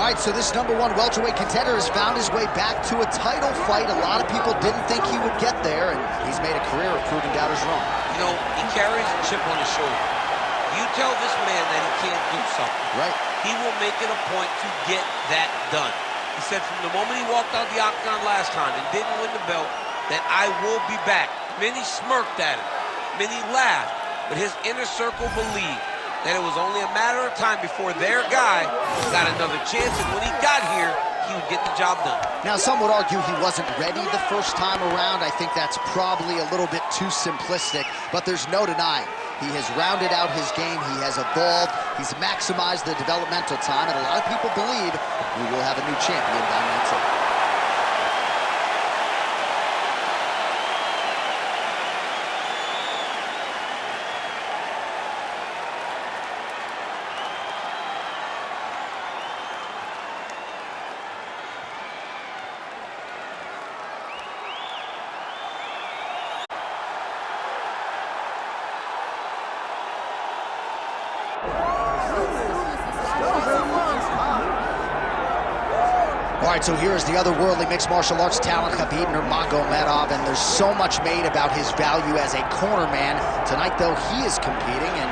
All right, so this #1 welterweight contender has found his way back to a title fight. A lot of people didn't think he would get there, and he's made a career of proving doubters wrong. You know, he carries a chip on his shoulder. You tell this man that he can't do something. Right. He will make it a point to get that done. He said from the moment he walked out the octagon last time and didn't win the belt, that I will be back. Many smirked at him. Many laughed. But his inner circle believed that it was only a matter of time before their guy got another chance, and when he got here, he would get the job done. Now, some would argue he wasn't ready the first time around. I think that's probably a little bit too simplistic, but there's no denying. He has rounded out his game, he has evolved, he's maximized the developmental time, and a lot of people believe we will have a new champion down the inside. All right, so here's the otherworldly mixed martial arts talent, Khabib Nurmagomedov, and there's so much made about his value as a corner man. Tonight, though, he is competing and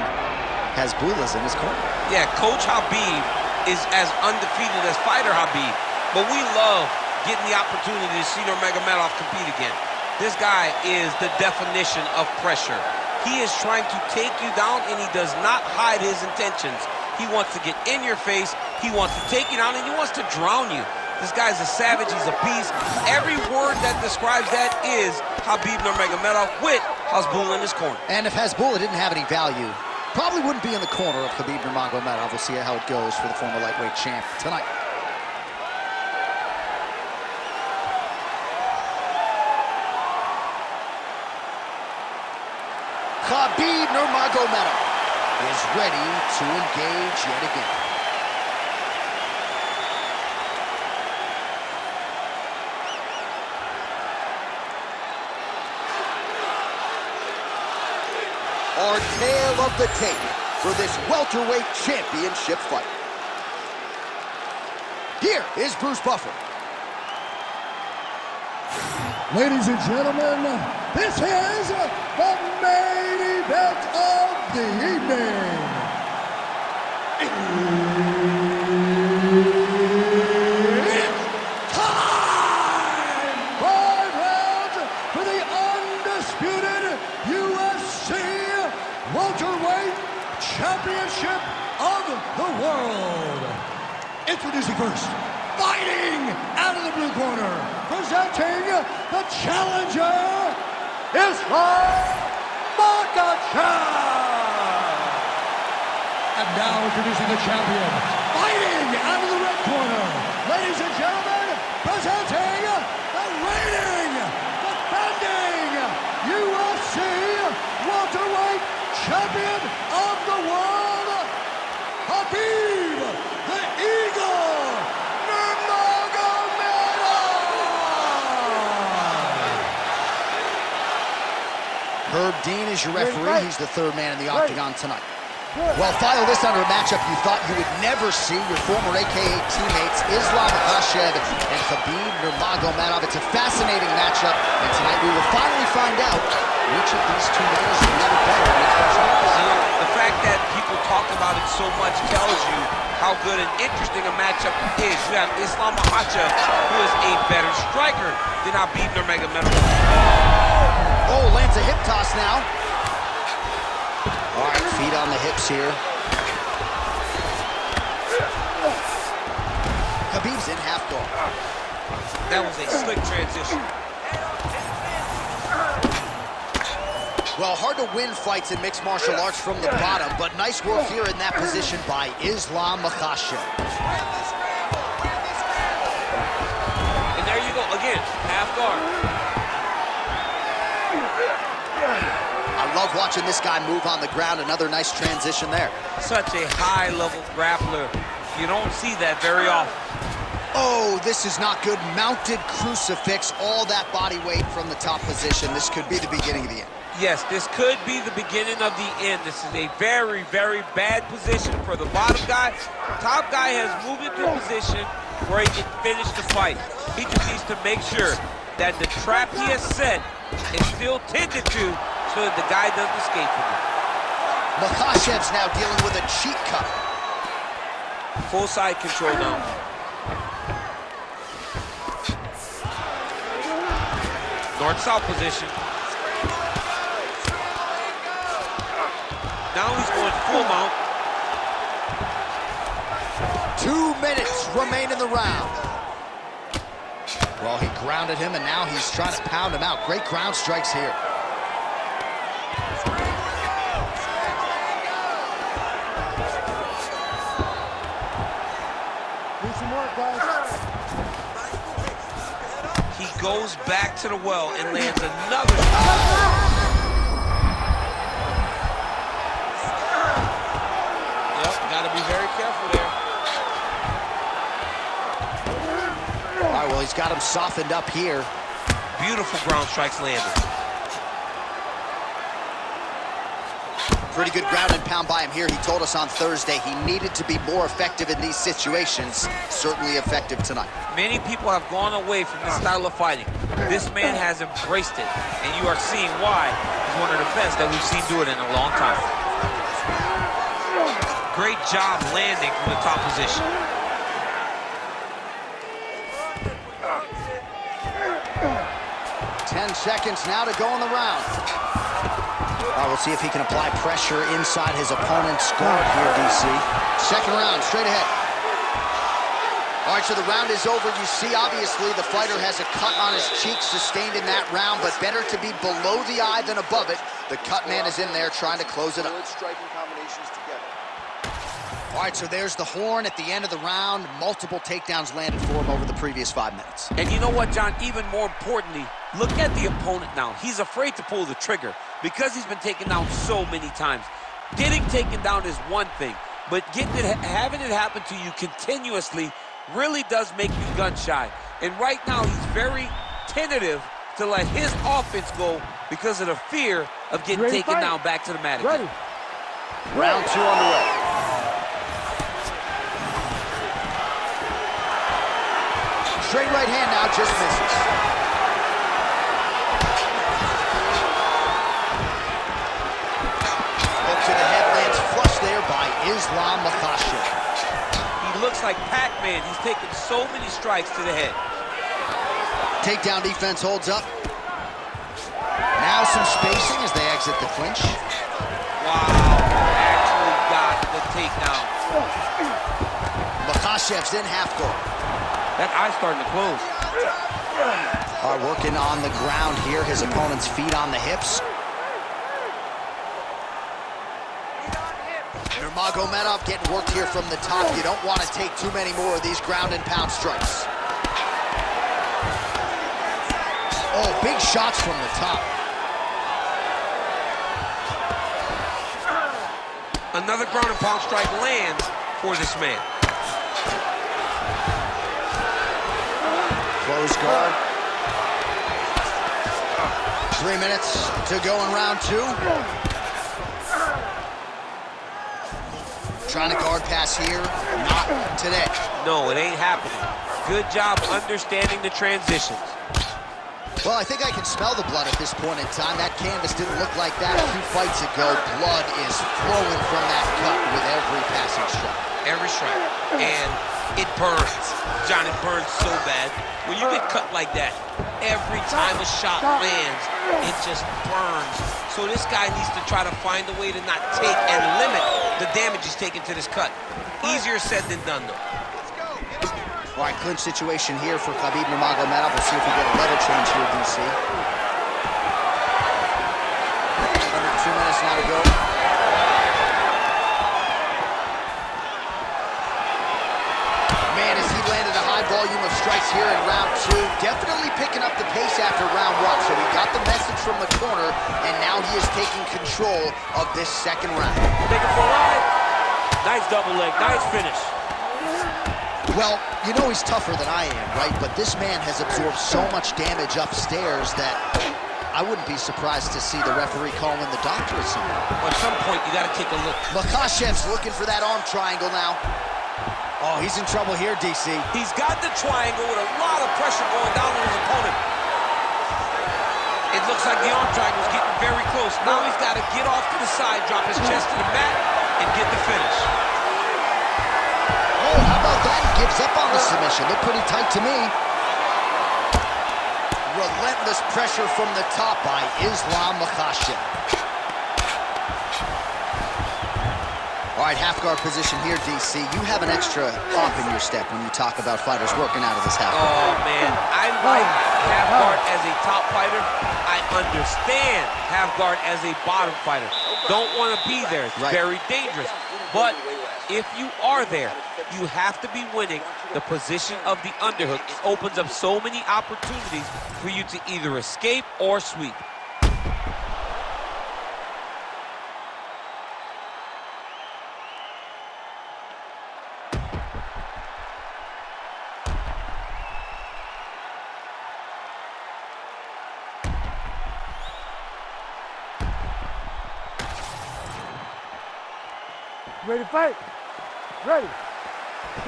has Bulas in his corner. Yeah, Coach Khabib is as undefeated as fighter Khabib, but we love getting the opportunity to see Nurmagomedov compete again. This guy is the definition of pressure. He is trying to take you down, and he does not hide his intentions. He wants to get in your face, he wants to take you down, and he wants to drown you. This guy's a savage, he's a beast. Every word that describes that is Khabib Nurmagomedov with Hasbulla in his corner. And if Hasbulla didn't have any value, probably wouldn't be in the corner of Khabib Nurmagomedov. We'll see how it goes for the former lightweight champ tonight. Khabib Nurmagomedov is ready to engage yet again. Our tale of the tape for this welterweight championship fight. Here is Bruce Buffer. Ladies and gentlemen, this is the main event of the evening. It's time! 5 rounds for the undisputed UFC welterweight championship of the world. Introducing first, fighting out of the blue corner, presenting the challenger, Islam Makhachev. And now introducing the champion, fighting out of the red corner, ladies and gentlemen, presenting the reigning, defending UFC welterweight champion of the world, Khabib the Eagle Nurmagomedov. Herb Dean is your referee. He's the third man in the octagon tonight. Well, follow this under a matchup you thought you would never see. Your former AKA teammates, Islam Makhachev and Khabib Nurmagomedov. It's a fascinating matchup, and tonight we will finally find out which of these two men is really better in mixed martial arts. The fact that people talk about it so much tells you how good and interesting a matchup is. You have Islam Makhachev, who is a better striker than Khabib Nurmagomedov. Oh, lands a hip toss now. All right, feet on the hips here. Khabib's in half guard. That was a slick transition. Well, hard to win fights in mixed martial arts from the bottom, but nice work here in that position by Islam Makhachev. And there you go, again, half guard. I love watching this guy move on the ground. Another nice transition there. Such a high-level grappler. You don't see that very often. Oh, this is not good. Mounted crucifix, all that body weight from the top position. This could be the beginning of the end. Yes, this could be the beginning of the end. This is a very, very bad position for the bottom guy. Top guy has moved into a position where he can finish the fight. He just needs to make sure that the trap he has set is still tended to so that the guy doesn't escape from it. Makhachev's now dealing with a cheek cut. Full side control now. North-south position. Now he's going full mount. 2 minutes remain in the round. Well, he grounded him, and now he's trying to pound him out. Great ground strikes here. Need some more, guys. He goes back to the well and lands another shot. Got to be very careful there. All right, well, he's got him softened up here. Beautiful ground strikes landed. Pretty good ground and pound by him here. He told us on Thursday he needed to be more effective in these situations. Certainly effective tonight. Many people have gone away from this style of fighting. This man has embraced it, and you are seeing why he's one of the best that we've seen do it in a long time. Great job landing from the top position. Ten seconds now to go in the round. We'll see if he can apply pressure inside his opponent's guard here, DC. Second round, straight ahead. All right, so the round is over. You see, obviously, the fighter has a cut on his cheek sustained in that round, but better to be below the eye than above it. The cut man is in there trying to close it up. Good striking combinations together. All right, so there's the horn at the end of the round. Multiple takedowns landed for him over the previous 5 minutes. And you know what, John? Even more importantly, look at the opponent now. He's afraid to pull the trigger because he's been taken down so many times. Getting taken down is one thing, but having it happen to you continuously really does make you gun shy. And right now, he's very tentative to let his offense go because of the fear of getting taken down back to the mat again. Round 2 underway. Straight right hand now, just misses. Hook to the head, lands flush there by Makhachev. He looks like Pac-Man. He's taken so many strikes to the head. Takedown defense holds up. Now some spacing as they exit the clinch. Wow, actually got the takedown. Makhachev's in half guard. That eye's starting to close. Working on the ground here, his opponent's feet on the hips. Nurmagomedov getting worked here from the top. You don't want to take too many more of these ground and pound strikes. Oh, big shots from the top. Another ground and pound strike lands for this man. Close guard. 3 minutes to go in round 2. Trying to guard pass here. Not today. No, it ain't happening. Good job understanding the transitions. Well, I think I can smell the blood at this point in time. That canvas didn't look like that a few fights ago. Blood is flowing from that cut with every passing strike. Every strike. And it burns. John, it burns so bad. When you get cut like that, every time a shot lands, it just burns. So this guy needs to try to find a way to not take and limit the damage he's taking to this cut. Easier said than done, though. All right, clinch situation here for Khabib Nurmagomedov. We'll see if we get a letter change here, DC. Under 2 minutes now to go. Man, as he landed a high volume of strikes here in round 2. Definitely picking up the pace after round 1. So we got the message from the corner, and now he is taking control of this second round. Take it for a ride. Nice double leg, nice finish. Well, you know he's tougher than I am, right? But this man has absorbed so much damage upstairs that I wouldn't be surprised to see the referee call in the doctor at some point. Well, at some point, you got to take a look. Makhachev's looking for that arm triangle now. Oh, he's in trouble here, DC. He's got the triangle with a lot of pressure going down on his opponent. It looks like the arm triangle is getting very close. Now he's got to get off to the side, drop his chest to the mat, and get the finish. Oh, how about that? He gives up on the submission. Looked pretty tight to me. Relentless pressure from the top by Islam Makhachev. All right, half guard position here, DC. You have an extra hop in your step when you talk about fighters working out of this half guard. Oh, man. I like half guard as a top fighter. I understand half guard as a bottom fighter. Don't want to be there. It's very dangerous. But if you are there, you have to be winning the position of the underhook. It opens up so many opportunities for you to either escape or sweep. Ready to fight? Ready.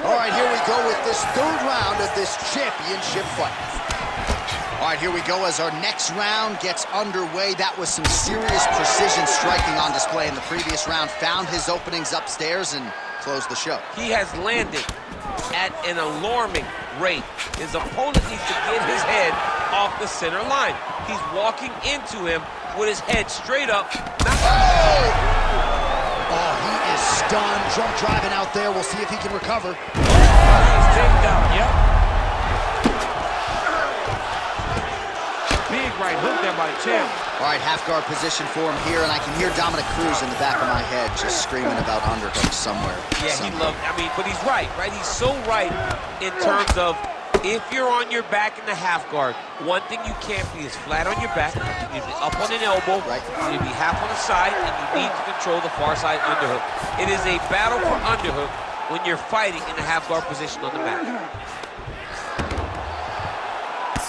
All right, here we go with this third round of this championship fight. All right, here we go as our next round gets underway. That was some serious precision striking on display in the previous round. Found his openings upstairs and closed the show. He has landed at an alarming rate. His opponent needs to get his head off the center line. He's walking into him with his head straight up. Oh, he is stunned. Drunk driving out there. We'll see if he can recover. He's taken down, yep. Big right hook there by the champ. All right, half guard position for him here, and I can hear Dominic Cruz in the back of my head just screaming about underhooks somewhere. Yeah, he loved, I mean, but he's right? He's so right in terms of if you're on your back in the half guard, one thing you can't be is flat on your back. You need to be up on an elbow. Right. You need to be half on the side, and you need to control the far side underhook. It is a battle for underhook when you're fighting in the half guard position on the mat.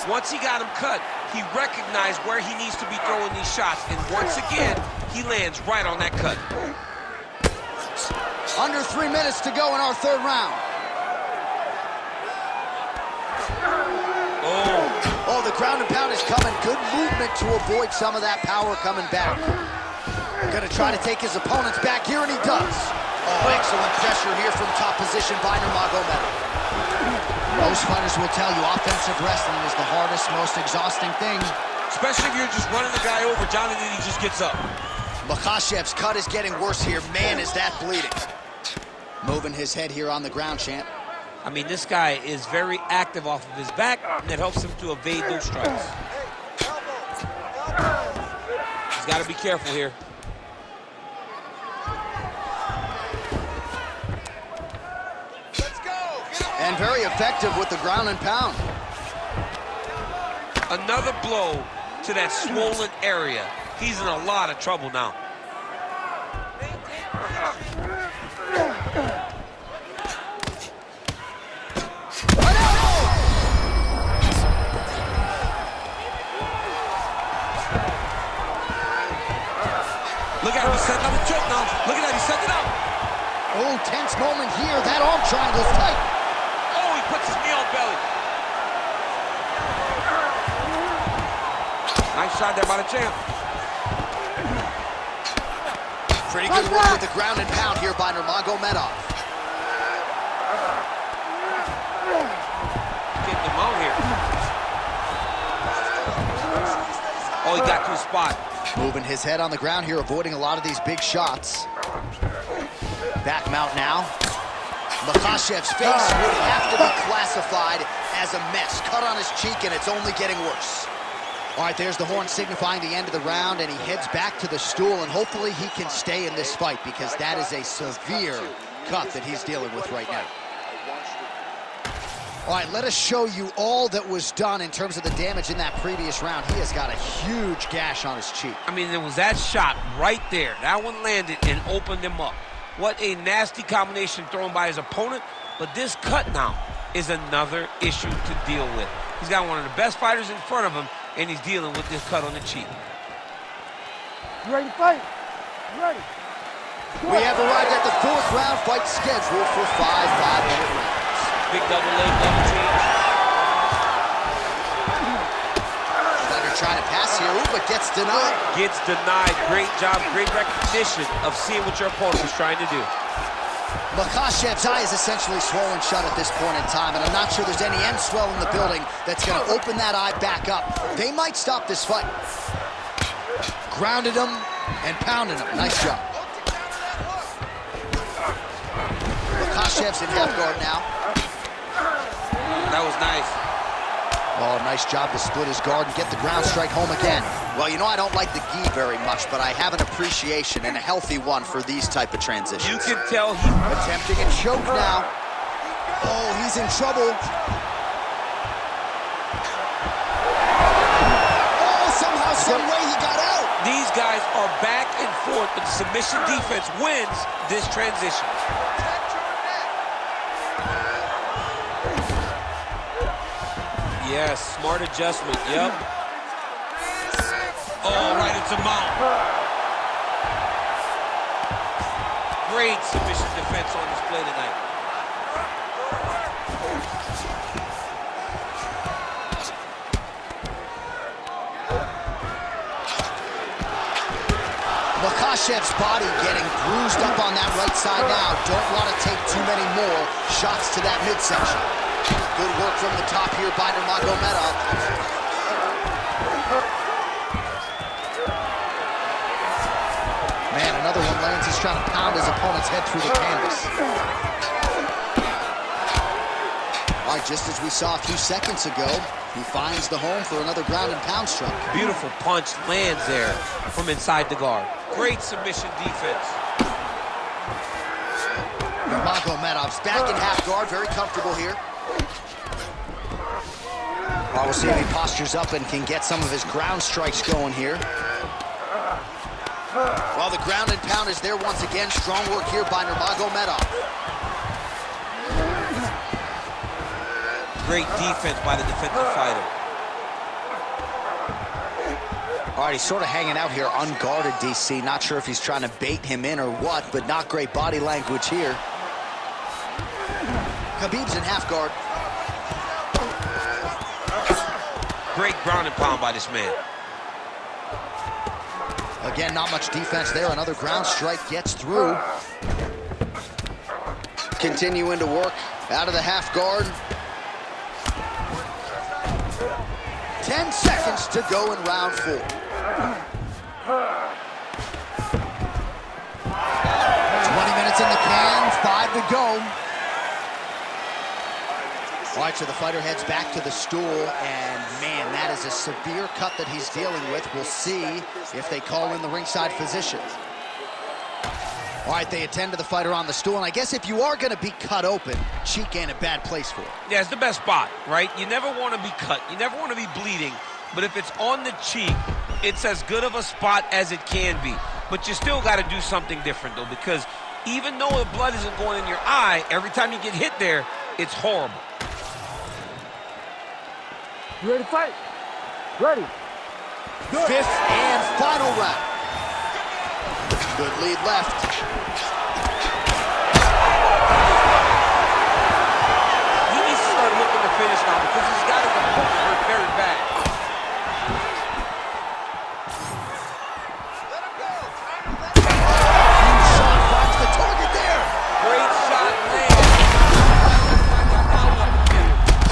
Once he got him cut, he recognized where he needs to be throwing these shots, and once again, he lands right on that cut. Under 3 minutes to go in our third round. Oh, the ground and pound is coming. Good movement to avoid some of that power coming back. Gonna try to take his opponents back here, and he does. Oh, excellent pressure here from top position by Nurmagomedov. Most fighters will tell you offensive wrestling is the hardest, most exhausting thing. Especially if you're just running the guy over, John, and then he just gets up. Makhachev's cut is getting worse here. Man, is that bleeding. Moving his head here on the ground, champ. I mean, this guy is very active off of his back, and that helps him to evade those strikes. He's got to be careful here. And very effective with the ground and pound. Another blow to that swollen area. He's in a lot of trouble now. Look at him, he's setting up a choke now. Look at that, he's setting it up. Oh, tense moment here. That arm triangle's tight. Oh, he puts his knee on belly. Nice shot there by the champ. Pretty good work with the ground and pound here by Nurmagomedov. Getting him out here. Oh, he got to a spot. Moving his head on the ground here, avoiding a lot of these big shots. Back mount now. Makhachev's face would have to be classified as a mess. Cut on his cheek, and it's only getting worse. All right, there's the horn signifying the end of the round, and he heads back to the stool, and hopefully he can stay in this fight because that is a severe cut that he's dealing with right now. All right, let us show you all that was done in terms of the damage in that previous round. He has got a huge gash on his cheek. I mean, there was that shot right there. That one landed and opened him up. What a nasty combination thrown by his opponent. But this cut now is another issue to deal with. He's got one of the best fighters in front of him, and he's dealing with this cut on the cheek. You ready to fight? You ready? We have arrived at the 4th round fight scheduled for 5 5-minute rounds. Big double leg, double team. Fighter trying to pass here, ooh, but gets denied. Gets denied. Great job, great recognition of seeing what your opponent was trying to do. Makhachev's eye is essentially swollen shut at this point in time, and I'm not sure there's any end swell in the building that's going to open that eye back up. They might stop this fight. Grounded him and pounded him. Nice job. Makhachev's in half guard now. That was nice. Oh, nice job to split his guard and get the ground strike home again. Well, you know, I don't like the gi very much, but I have an appreciation, and a healthy one, for these type of transitions. You can tell he's Attempting a choke now. Oh, he's in trouble. Oh, somehow, some way he got out. These guys are back and forth, but the submission defense wins this transition. Yes, smart adjustment, yep. Oh, right into mount. Great submission defense on display tonight. Makhachev's body getting bruised up on that right side now. Don't want to take too many more shots to that midsection. Good work from the top here by Nurmagomedov. Man, another one lands. He's trying to pound his opponent's head through the canvas. All right, just as we saw a few seconds ago, he finds the home for another ground and pound strike. Beautiful punch lands there from inside the guard. Great submission defense. Nurmagomedov's back in half guard, very comfortable here. Well, we'll see if he postures up and can get some of his ground strikes going here. Well, the ground and pound is there once again. Strong work here by Nurmagomedov. Great defense by the defensive fighter. All right, he's sort of hanging out here unguarded, DC. Not sure if he's trying to bait him in or what, but not great body language here. Khabib's in half guard. Great ground and pound by this man. Again, not much defense there. Another ground strike gets through. Continuing to work out of the half guard. 10 seconds to go in round 4. 20 minutes in the can, 5 to go. All right, so the fighter heads back to the stool, and man, that is a severe cut that he's dealing with. We'll see if they call in the ringside physician. All right, they attend to the fighter on the stool, and I guess if you are going to be cut open, cheek ain't a bad place for it. Yeah, it's the best spot, right? You never want to be cut. You never want to be bleeding. But if it's on the cheek, it's as good of a spot as it can be. But you still got to do something different, though, because even though the blood isn't going in your eye, every time you get hit there, it's horrible. You ready to fight? Ready. Good. 5th and final round. Good lead left. He needs to start looking to finish now because he's got his opponent hurt very bad. Huge shot finds the target there. Great shot lands.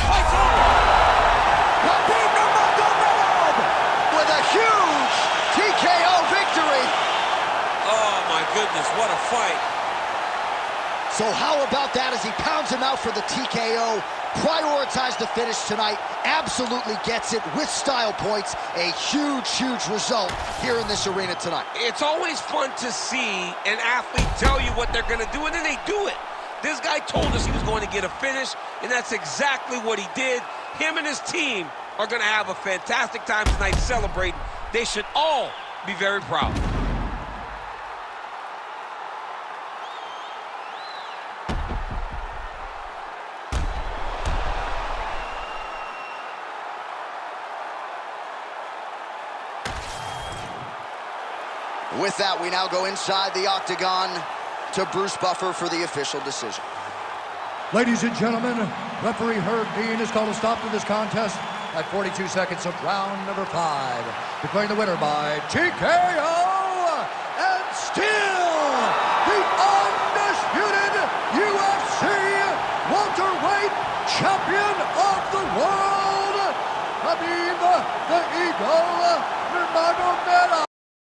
Fight's over. Khabib Nurmagomedov with a huge TKO victory. Oh, my goodness, what a fight. So how about that as he pounds him out for the TKO? Prioritized the finish tonight. Absolutely gets it with style points. A huge, huge result here in this arena tonight. It's always fun to see an athlete tell you what they're going to do, and then they do it. This guy told us he was going to get a finish, and that's exactly what he did. Him and his team are going to have a fantastic time tonight celebrating. They should all be very proud. With that, we now go inside the octagon to Bruce Buffer for the official decision. Ladies and gentlemen, referee Herb Dean has called a stop to this contest at 42 seconds of round number 5, declaring the winner by TKO, and still the undisputed UFC welterweight champion of the world, Khabib the Eagle Nurmagomedov.